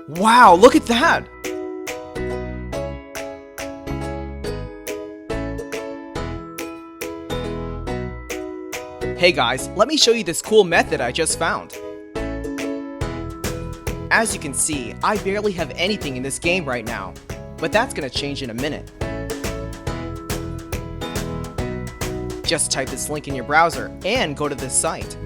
Wow, look at that! Hey guys, let me show you this cool method I just found. As you can see, I barely have anything in this game right now, but that's gonna change in a minute. Just type this link in your browser and go to this site.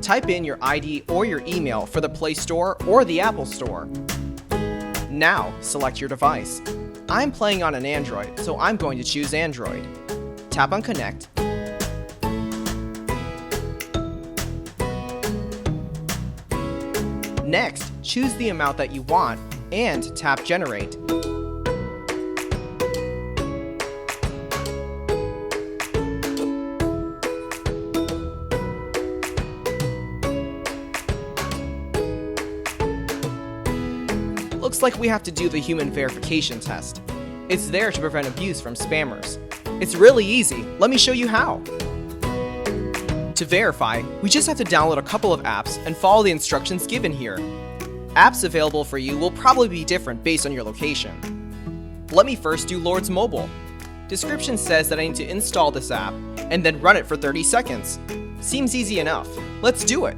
Type in your ID or your email for the Play Store or the Apple Store. Now, select your device. I'm playing on an Android, so I'm going to choose Android. Tap on Connect. Next, choose the amount that you want and tap Generate. Looks like we have to do the human verification test. It's there to prevent abuse from spammers. It's really easy. Let me show you how. To verify, we just have to download a couple of apps and follow the instructions given here. Apps available for you will probably be different based on your location. Let me first do Lord's Mobile. Description says that I need to install this app and then run it for 30 seconds. Seems easy enough. Let's do it.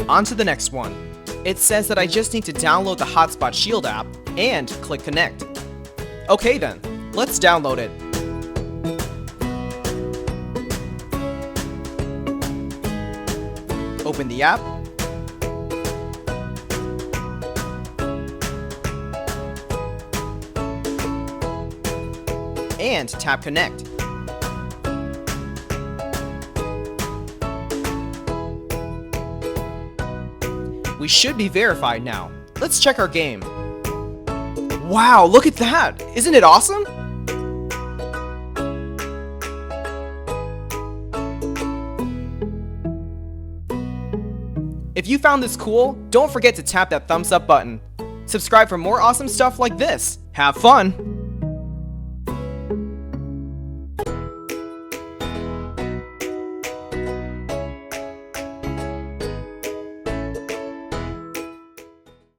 On to the next one. It says that I just need to download the Hotspot Shield app and click Connect. Okay then, let's download it. Open the app. And tap Connect. We should be verified now. Let's check our game. Wow, look at that! Isn't it awesome? If you found this cool, don't forget to tap that thumbs up button. Subscribe for more awesome stuff like this. Have fun!